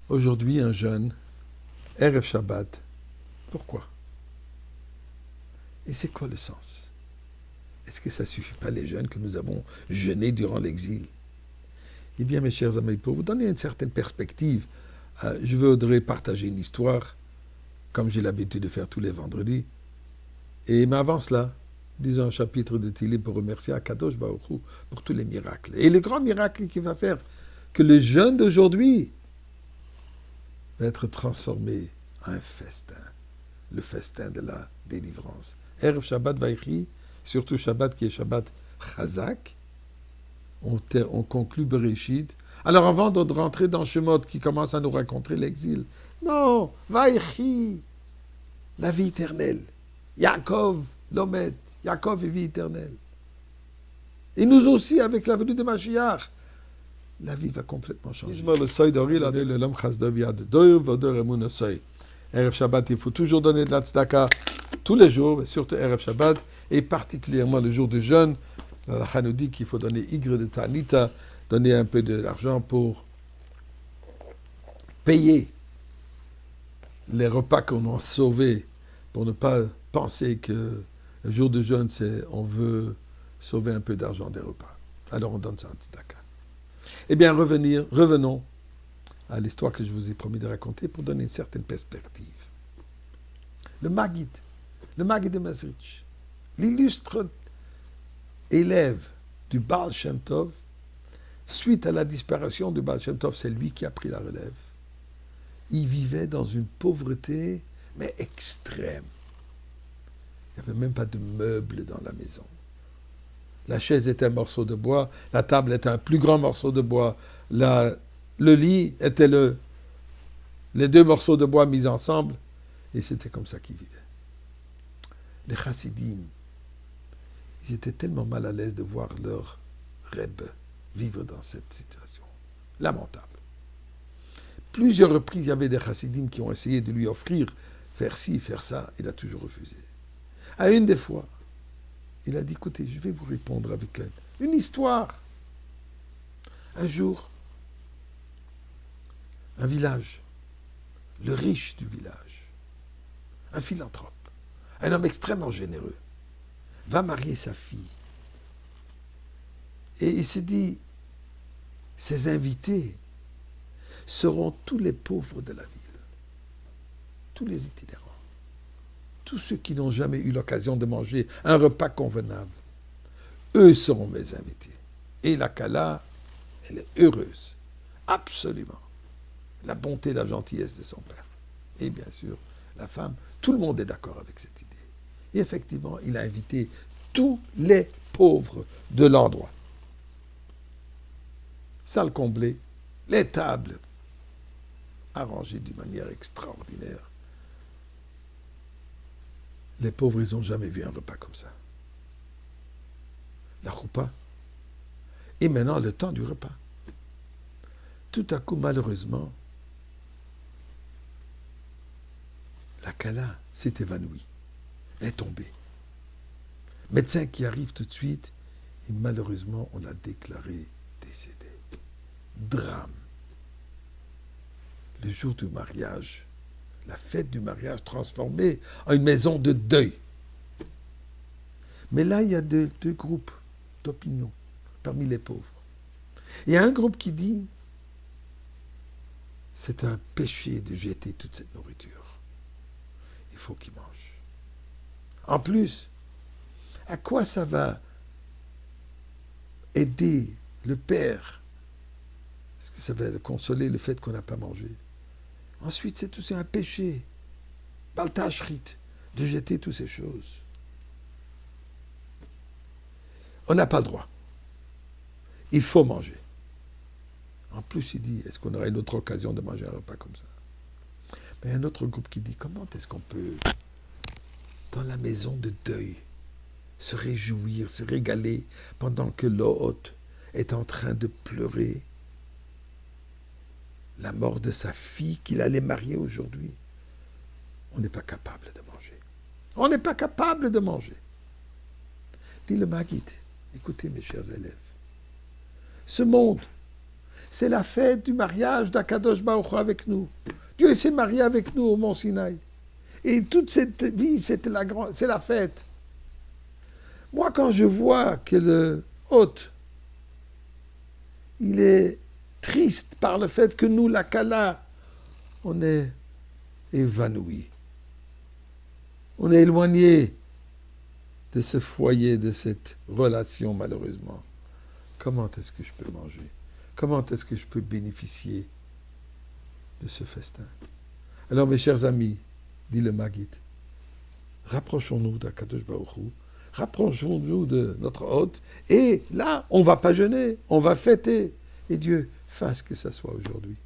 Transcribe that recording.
Aujourd'hui, un jeûne, Erev Shabbat. Pourquoi? Et c'est quoi le sens? Est-ce que ça ne suffit pas les jeûnes que nous avons jeûnés durant l'exil? Eh bien, mes chers amis, pour vous donner une certaine perspective, je voudrais partager une histoire, comme j'ai l'habitude de faire tous les vendredis. Mais avant cela, disons un chapitre de Télim pour remercier Akadosh Baruch Hu pour tous les miracles. Et le grand miracle qui va faire que le jeûne d'aujourd'hui va être transformé en un festin, le festin de la délivrance. Erev Shabbat Vaïchi, surtout Shabbat qui est Shabbat Chazak, on conclut Bereshit. Alors avant de rentrer dans Shemot qui commence à nous raconter l'exil, non, Vaïchi, la vie éternelle. Yaakov, l'Omed, Yaakov est vie éternelle. Et nous aussi, avec la venue de Mashiach, la vie va complètement changer. Erev Shabbat, il faut toujours donner de la tzedaka tous les jours, mais surtout Erev Shabbat, et particulièrement le jour de jeûne. La halakha nous dit qu'il faut donner Igre de Tanita, donner un peu d'argent pour payer les repas qu'on a sauvés, pour ne pas penser que le jour de jeûne, c'est on veut sauver un peu d'argent des repas. Alors on donne ça en tzedaka. Eh bien, revenons à l'histoire que je vous ai promis de raconter pour donner une certaine perspective. Le Maggid de Mezritch, l'illustre élève du Baal Shem Tov, suite à la disparition du Baal Shem Tov, c'est lui qui a pris la relève. Il vivait dans une pauvreté, mais extrême. Il n'y avait même pas de meubles dans la maison. La chaise était un morceau de bois, la table était un plus grand morceau de bois, le lit était les deux morceaux de bois mis ensemble, et c'était comme ça qu'ils vivaient. Les chassidim, ils étaient tellement mal à l'aise de voir leur Rebbe vivre dans cette situation. Lamentable. Plusieurs reprises, il y avait des chassidim qui ont essayé de lui offrir faire ci, faire ça, il a toujours refusé. À une des fois, il a dit, écoutez, je vais vous répondre avec une histoire. Un jour, un village, le riche du village, un philanthrope, un homme extrêmement généreux, va marier sa fille. Et il s'est dit, ses invités seront tous les pauvres de la ville, tous les itinérants, tous ceux qui n'ont jamais eu l'occasion de manger un repas convenable. Eux seront mes invités. Et la Kala, elle est heureuse, absolument. La bonté, la gentillesse de son père. Et bien sûr, la femme, tout le monde est d'accord avec cette idée. Et effectivement, il a invité tous les pauvres de l'endroit. Salle comblée, les tables arrangées d'une manière extraordinaire. Les pauvres, ils n'ont jamais vu un repas comme ça. La choupa. Et maintenant, le temps du repas. Tout à coup, malheureusement, la Kala s'est évanouie. Elle est tombée. Médecin qui arrive tout de suite, et malheureusement, on l'a déclaré décédée. Drame. Le jour du mariage, la fête du mariage transformée en une maison de deuil. Mais là, il y a deux groupes d'opinion parmi les pauvres. Il y a un groupe qui dit c'est un péché de jeter toute cette nourriture. Il faut qu'ils mangent. En plus, à quoi ça va aider le père? Parce que ça va le consoler le fait qu'on n'a pas mangé. Ensuite, c'est aussi un péché, baltachrit, de jeter toutes ces choses. On n'a pas le droit. Il faut manger. En plus, il dit, est-ce qu'on aura une autre occasion de manger un repas comme ça? Mais il y a un autre groupe qui dit, comment est-ce qu'on peut, dans la maison de deuil, se réjouir, se régaler, pendant que l'hôte est en train de pleurer la mort de sa fille qu'il allait marier aujourd'hui? On n'est pas capable de manger. On n'est pas capable de manger. Dit le Maggid, écoutez mes chers élèves, ce monde, C'est la fête du mariage d'Akadosh Baruch Hu avec nous. Dieu s'est marié avec nous au Mont Sinaï. Et toute cette vie, c'est la fête. Moi, quand je vois que le hôte, il est triste par le fait que nous, la Kala, on est évanoui. On est éloigné de ce foyer, de cette relation, malheureusement. Comment est-ce que je peux manger? Comment est-ce que je peux bénéficier de ce festin? Alors, mes chers amis, dit le Maggid, rapprochons-nous d'Akadosh Baruch Hu, rapprochons-nous de notre hôte, et là, on ne va pas jeûner, on va fêter. Et Dieu fasse que ça soit aujourd'hui.